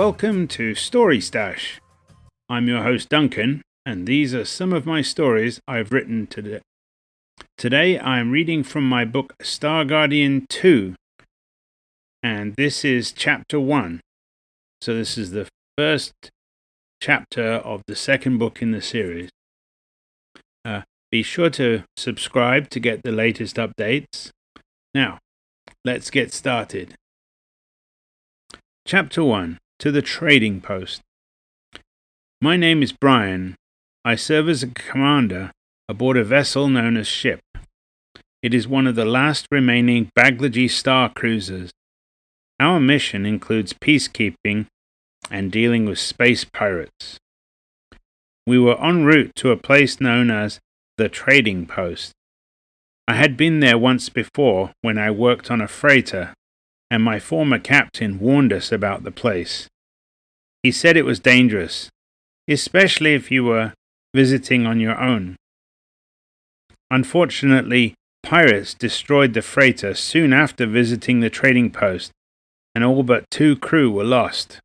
Welcome to Story Stash. I'm your host Duncan, and these are some of my stories I've written today. Today I am reading from my book Star Guardian 2, and this is chapter 1. So this is the first chapter of the second book in the series. Be sure to subscribe to get the latest updates. Now, let's get started. Chapter 1. To the Trading Post. My name is Brian. I serve as a commander aboard a vessel known as Ship. It is one of the last remaining Baglaji star cruisers. Our mission includes peacekeeping and dealing with space pirates. We were en route to a place known as the Trading Post. I had been there once before when I worked on a freighter, and my former captain warned us about the place. He said it was dangerous, especially if you were visiting on your own. Unfortunately, pirates destroyed the freighter soon after visiting the trading post, and all but 2 crew were lost.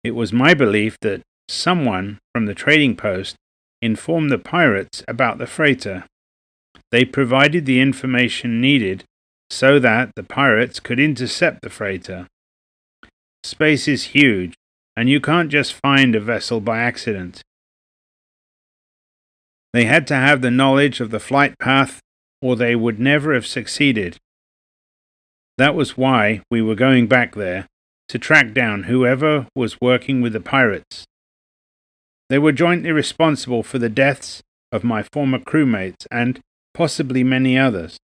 It was my belief that someone from the trading post informed the pirates about the freighter. They provided the information needed so that the pirates could intercept the freighter. Space is huge, and you can't just find a vessel by accident. They had to have the knowledge of the flight path, or they would never have succeeded. That was why we were going back there, to track down whoever was working with the pirates. They were jointly responsible for the deaths of my former crewmates and possibly many others.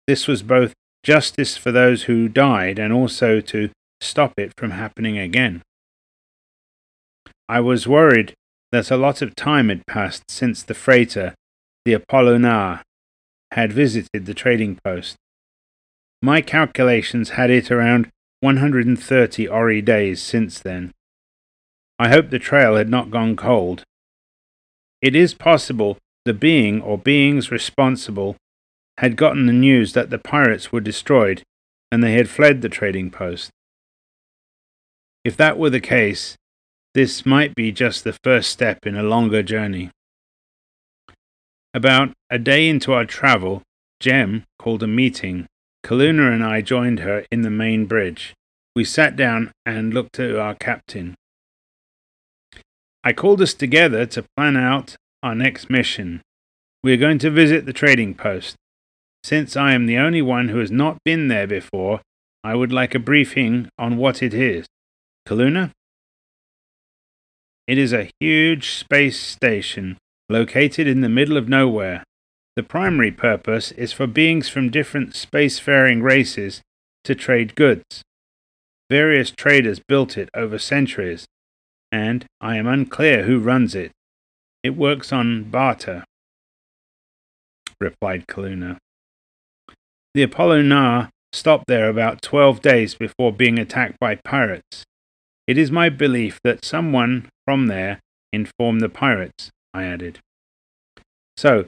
This was both justice for those who died and also to stop it from happening again. I was worried that a lot of time had passed since the freighter, the Apollinaire, had visited the trading post. My calculations had it around 130 Ori days since then. I hoped the trail had not gone cold. It is possible the being or beings responsible had gotten the news that the pirates were destroyed and they had fled the trading post. If that were the case, this might be just the first step in a longer journey. About a day into our travel, Jem called a meeting. Kaluna and I joined her in the main bridge. We sat down and looked at our captain. I called us together to plan out our next mission. We are going to visit the trading post. Since I am the only one who has not been there before, I would like a briefing on what it is. Kaluna? It is a huge space station located in the middle of nowhere. The primary purpose is for beings from different spacefaring races to trade goods. Various traders built it over centuries, and I am unclear who runs it. It works on barter, replied Kaluna. The Apollinaire stopped there about 12 days before being attacked by pirates. It is my belief that someone from there informed the pirates, I added. So,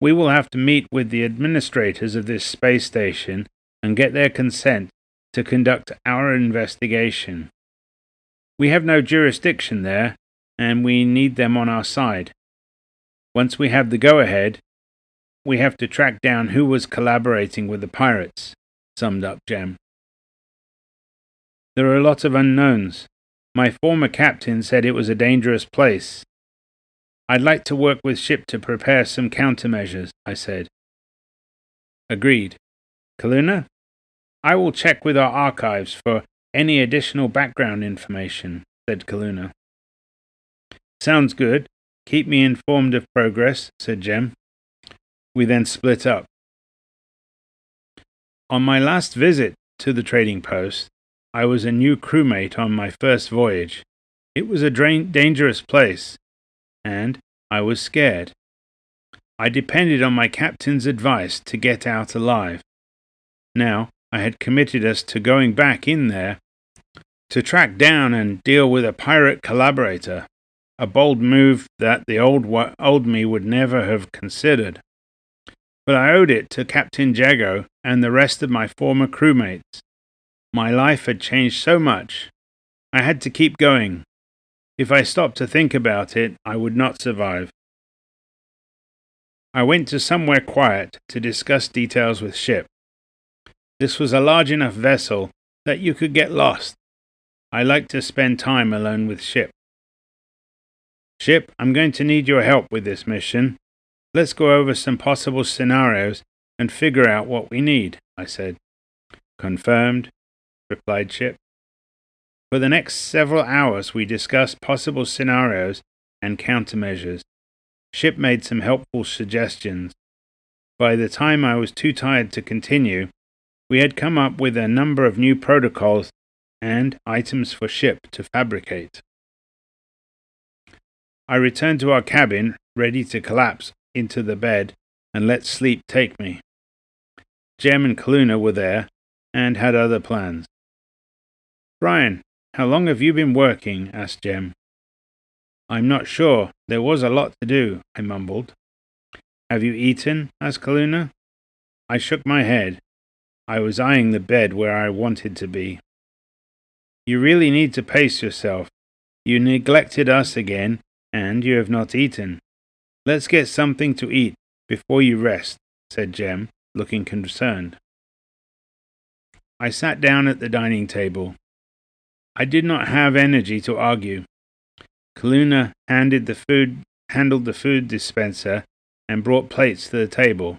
we will have to meet with the administrators of this space station and get their consent to conduct our investigation. We have no jurisdiction there, and we need them on our side. Once we have the go-ahead, we have to track down who was collaborating with the pirates, summed up Jem. There are a lot of unknowns. My former captain said it was a dangerous place. I'd like to work with Ship to prepare some countermeasures, I said. Agreed. Kaluna? I will check with our archives for any additional background information, said Kaluna. Sounds good. Keep me informed of progress, said Jem. We then split up. On my last visit to the trading post, I was a new crewmate on my first voyage. It was a dangerous place, and I was scared. I depended on my captain's advice to get out alive. Now, I had committed us to going back in there to track down and deal with a pirate collaborator, a bold move that the old me would never have considered. But I owed it to Captain Jago and the rest of my former crewmates. My life had changed so much. I had to keep going. If I stopped to think about it, I would not survive. I went to somewhere quiet to discuss details with Ship. This was a large enough vessel that you could get lost. I like to spend time alone with Ship. Ship, I'm going to need your help with this mission. Let's go over some possible scenarios and figure out what we need, I said. Confirmed, replied Ship. For the next several hours, we discussed possible scenarios and countermeasures. Ship made some helpful suggestions. By the time I was too tired to continue, we had come up with a number of new protocols and items for Ship to fabricate. I returned to our cabin, ready to collapse into the bed and let sleep take me. Jem and Kaluna were there and had other plans. "Brian, how long have you been working?" asked Jem. "I'm not sure. There was a lot to do," I mumbled. "Have you eaten?" asked Kaluna. I shook my head. I was eyeing the bed where I wanted to be. "You really need to pace yourself. You neglected us again, and you have not eaten. Let's get something to eat before you rest," said Jem, looking concerned. I sat down at the dining table. I did not have energy to argue. Kaluna handled the food dispenser and brought plates to the table.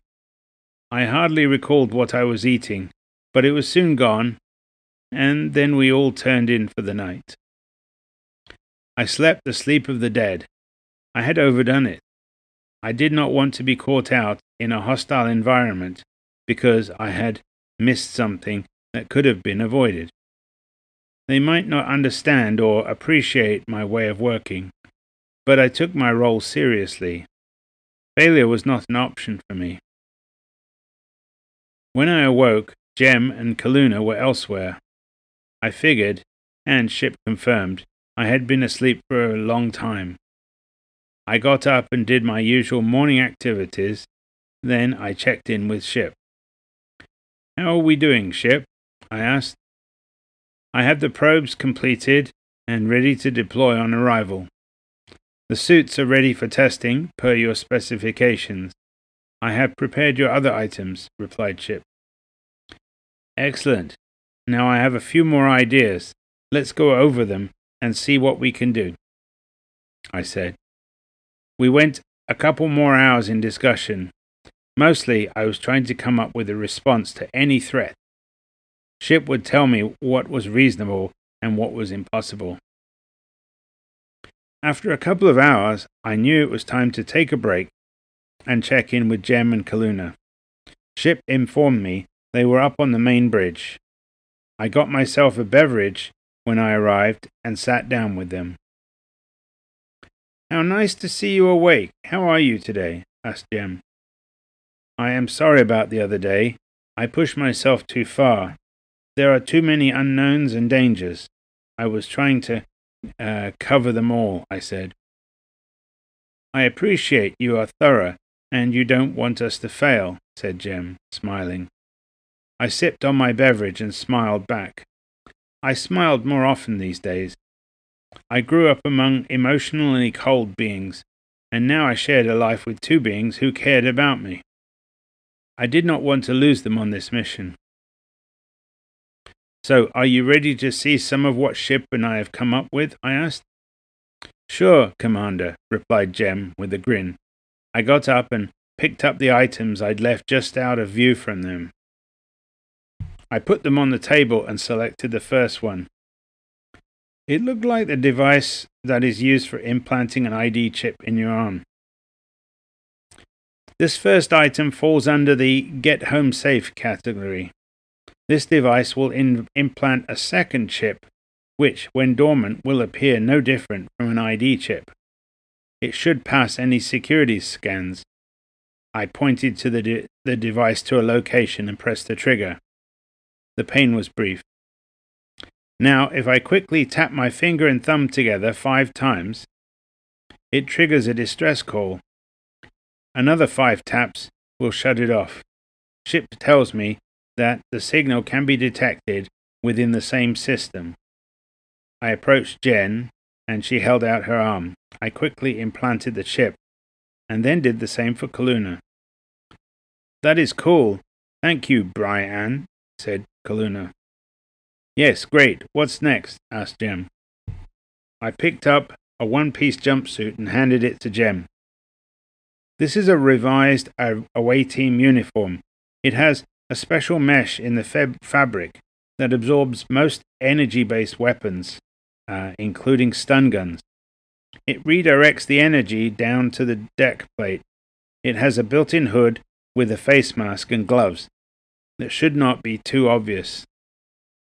I hardly recalled what I was eating, but it was soon gone, and then we all turned in for the night. I slept the sleep of the dead. I had overdone it. I did not want to be caught out in a hostile environment because I had missed something that could have been avoided. They might not understand or appreciate my way of working, but I took my role seriously. Failure was not an option for me. When I awoke, Jem and Kaluna were elsewhere. I figured, and Ship confirmed, I had been asleep for a long time. I got up and did my usual morning activities. Then I checked in with Ship. "How are we doing, Ship?" I asked. "I have the probes completed and ready to deploy on arrival. The suits are ready for testing per your specifications. I have prepared your other items," replied Ship. "Excellent. Now I have a few more ideas. Let's go over them and see what we can do," I said. We went a couple more hours in discussion. Mostly, I was trying to come up with a response to any threat. Ship would tell me what was reasonable and what was impossible. After a couple of hours, I knew it was time to take a break and check in with Jem and Kaluna. Ship informed me they were up on the main bridge. I got myself a beverage when I arrived and sat down with them. "How nice to see you awake. How are you today?" asked Jem. "I am sorry about the other day. I pushed myself too far. There are too many unknowns and dangers. I was trying to cover them all," I said. "I appreciate you are thorough and you don't want us to fail," said Jem, smiling. I sipped on my beverage and smiled back. I smiled more often these days. I grew up among emotionally cold beings, and now I shared a life with two beings who cared about me. I did not want to lose them on this mission. "So, are you ready to see some of what Ship and I have come up with?" I asked. "Sure, Commander," replied Jem with a grin. I got up and picked up the items I'd left just out of view from them. I put them on the table and selected the first one. It looked like the device that is used for implanting an ID chip in your arm. This first item falls under the Get Home Safe category. This device will implant a second chip, which, when dormant, will appear no different from an ID chip. It should pass any security scans. I pointed to the device to a location and pressed the trigger. The pain was brief. Now, if I quickly tap my finger and thumb together 5 times, it triggers a distress call. Another 5 taps will shut it off. Ship tells me that the signal can be detected within the same system. I approached Jen, and she held out her arm. I quickly implanted the chip, and then did the same for Kaluna. "That is cool. Thank you, Brian," said Kaluna. "Yes, great. What's next?" asked Jem. I picked up a one-piece jumpsuit and handed it to Jem. "This is a revised away team uniform. It has a special mesh in the fabric that absorbs most energy-based weapons, including stun guns. It redirects the energy down to the deck plate. It has a built-in hood with a face mask and gloves that should not be too obvious.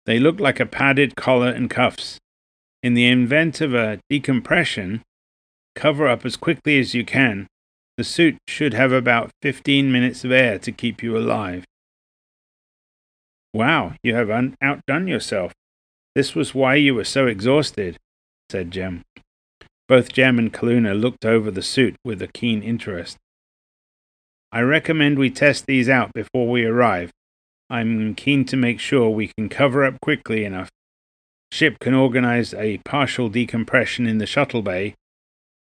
They look like a padded collar and cuffs. In the event of a decompression, cover up as quickly as you can. The suit should have about 15 minutes of air to keep you alive." "Wow, you have outdone yourself. This was why you were so exhausted," said Jem. Both Jem and Kaluna looked over the suit with a keen interest. "I recommend we test these out before we arrive. I'm keen to make sure we can cover up quickly enough. Ship can organize a partial decompression in the shuttle bay.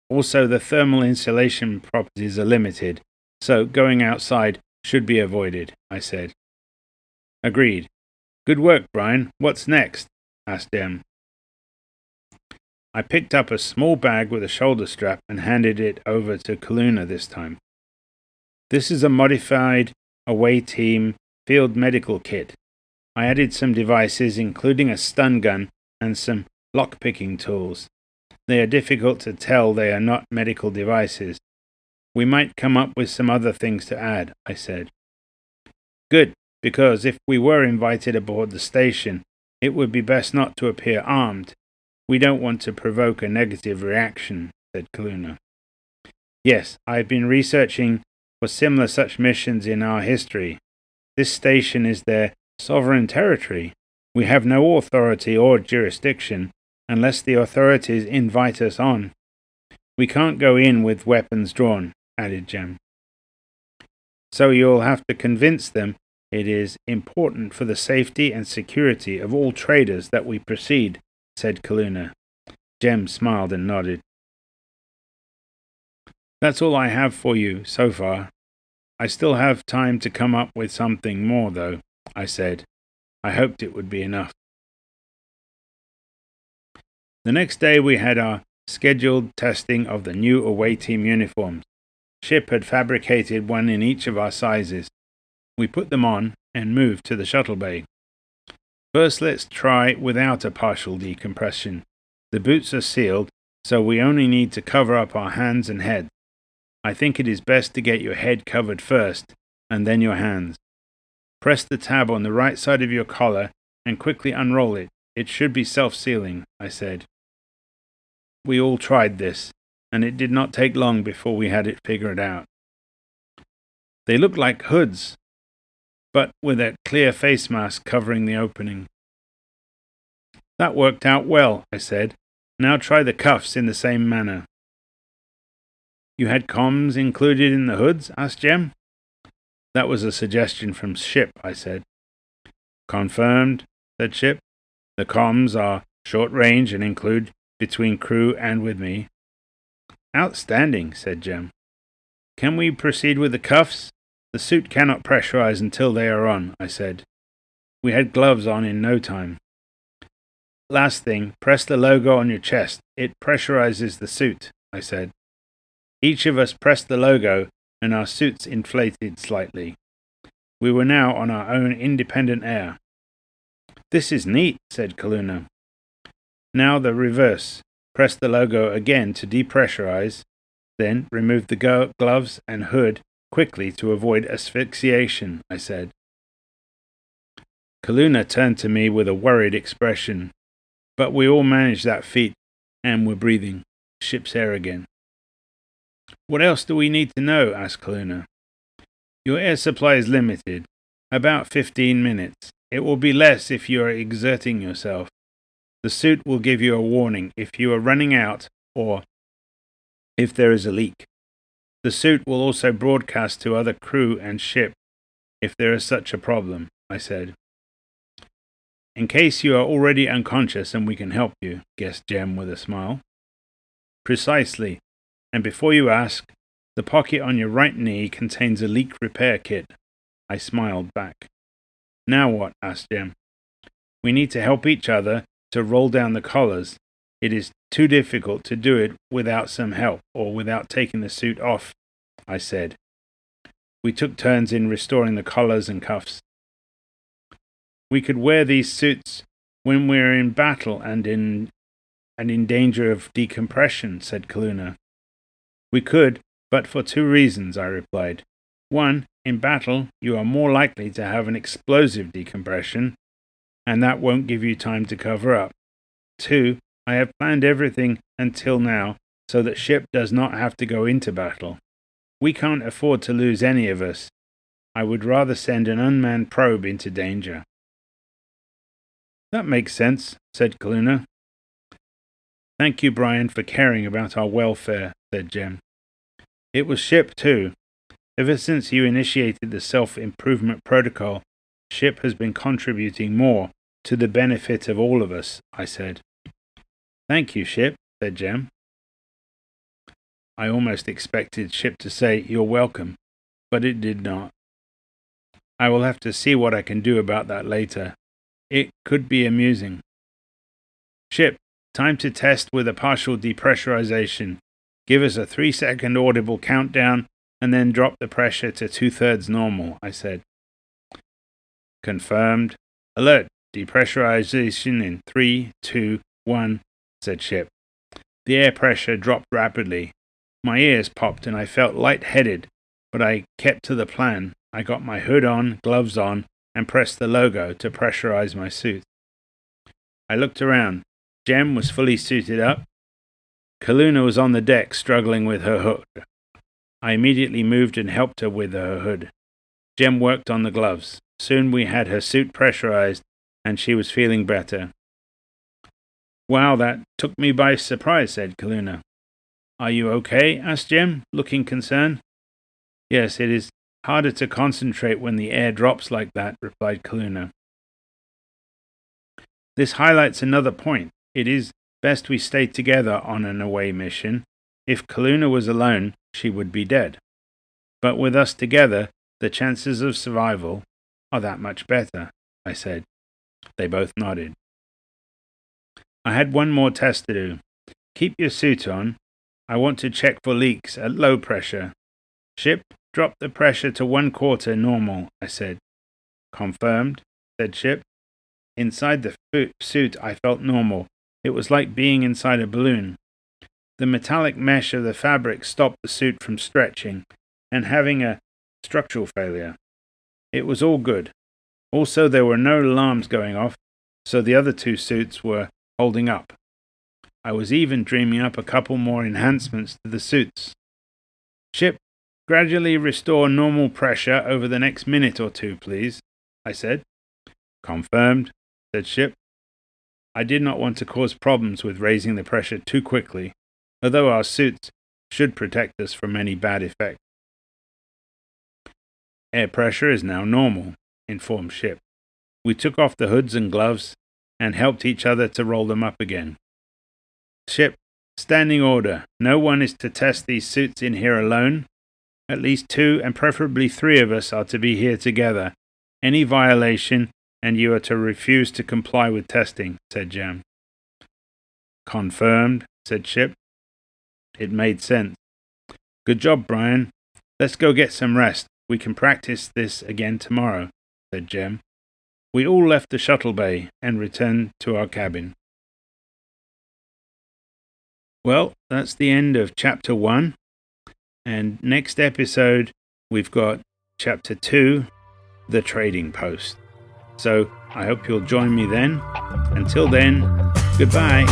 Also, the thermal insulation properties are limited, so going outside should be avoided," I said. "Agreed. Good work, Brian. What's next?" asked Jem. I picked up a small bag with a shoulder strap and handed it over to Kaluna this time. "This is a modified away team field medical kit. I added some devices, including a stun gun and some lockpicking tools. They are difficult to tell they are not medical devices. We might come up with some other things to add," I said. "Good, because if we were invited aboard the station, it would be best not to appear armed. We don't want to provoke a negative reaction," said Kaluna. "Yes, I've been researching for similar such missions in our history. This station is their sovereign territory. We have no authority or jurisdiction unless the authorities invite us on. We can't go in with weapons drawn," added Jem. "So you'll have to convince them it is important for the safety and security of all traders that we proceed," said Kaluna. Jem smiled and nodded. "That's all I have for you so far. I still have time to come up with something more, though," I said. I hoped it would be enough. The next day we had our scheduled testing of the new away team uniforms. Ship had fabricated one in each of our sizes. We put them on and moved to the shuttle bay. "First, let's try without a partial decompression. The boots are sealed, so we only need to cover up our hands and head. I think it is best to get your head covered first, and then your hands. Press the tab on the right side of your collar and quickly unroll it. It should be self-sealing," I said. We all tried this, and it did not take long before we had it figured out. They looked like hoods, but with a clear face mask covering the opening. "That worked out well," I said. "Now try the cuffs in the same manner." "You had comms included in the hoods?" asked Jem. "That was a suggestion from Ship," I said. "Confirmed," said Ship. "The comms are short range and include between crew and with me." "Outstanding," said Jem. "Can we proceed with the cuffs? The suit cannot pressurize until they are on," I said. We had gloves on in no time. "Last thing, press the logo on your chest. It pressurizes the suit," I said. Each of us pressed the logo, and our suits inflated slightly. We were now on our own independent air. "This is neat," said Kaluna. "Now the reverse. Press the logo again to depressurize, then remove the gloves and hood quickly to avoid asphyxiation," I said. Kaluna turned to me with a worried expression, but we all managed that feat and were breathing ship's air again. "What else do we need to know?" asked Kaluna. "Your air supply is limited, about 15 minutes. It will be less if you are exerting yourself. The suit will give you a warning if you are running out or if there is a leak. The suit will also broadcast to other crew and ship if there is such a problem," I said. In case you are already unconscious and we can help you, guessed Jem with a smile. Precisely. And before you ask, the pocket on your right knee contains a leak repair kit. I smiled back. Now what? Asked Jem. We need to help each other to roll down the collars. It is too difficult to do it without some help or without taking the suit off, I said. We took turns in restoring the collars and cuffs. We could wear these suits when we're in battle and in danger of decompression, said Kaluna. We could, but for two reasons, I replied. One, in battle, you are more likely to have an explosive decompression, and that won't give you time to cover up. Two, I have planned everything until now so that Ship does not have to go into battle. We can't afford to lose any of us. I would rather send an unmanned probe into danger. That makes sense, said Kaluna. Thank you, Brian, for caring about our welfare, said Jem. It was Ship, too. Ever since you initiated the self-improvement protocol, Ship has been contributing more to the benefit of all of us, I said. Thank you, Ship, said Jem. I almost expected Ship to say, you're welcome, but it did not. I will have to see what I can do about that later. It could be amusing. Ship, time to test with a partial depressurization. Give us a 3-second audible countdown and then drop the pressure to 2/3 normal, I said. Confirmed. Alert. Depressurization in 3, 2, 1, said Ship. The air pressure dropped rapidly. My ears popped and I felt lightheaded, but I kept to the plan. I got my hood on, gloves on, and pressed the logo to pressurize my suit. I looked around. Jem was fully suited up. Kaluna was on the deck struggling with her hood. I immediately moved and helped her with her hood. Jem worked on the gloves. Soon we had her suit pressurized and she was feeling better. Wow, that took me by surprise, said Kaluna. Are you okay? Asked Jem, looking concerned. Yes, it is harder to concentrate when the air drops like that, replied Kaluna. This highlights another point. It is best we stay together on an away mission. If Kaluna was alone, she would be dead. But with us together, the chances of survival are that much better, I said. They both nodded. I had one more test to do. Keep your suit on. I want to check for leaks at low pressure. Ship, drop the pressure to 1/4 normal, I said. Confirmed, said Ship. Inside the suit, I felt normal. It was like being inside a balloon. The metallic mesh of the fabric stopped the suit from stretching and having a structural failure. It was all good. Also, there were no alarms going off, so the other two suits were holding up. I was even dreaming up a couple more enhancements to the suits. Ship, gradually restore normal pressure over the next minute or two, please, I said. Confirmed, said Ship. I did not want to cause problems with raising the pressure too quickly, although our suits should protect us from any bad effect. Air pressure is now normal, informed Ship. We took off the hoods and gloves and helped each other to roll them up again. Ship, standing order. No one is to test these suits in here alone. At least 2 and preferably 3 of us are to be here together. Any violation and you are to refuse to comply with testing, said Jem. Confirmed, said Ship. It made sense. Good job, Brian. Let's go get some rest. We can practice this again tomorrow, said Jem. We all left the shuttle bay and returned to our cabin. Well, that's the end of Chapter 1. And next episode, we've got Chapter 2, The Trading Post. So I hope you'll join me then. Until then, goodbye.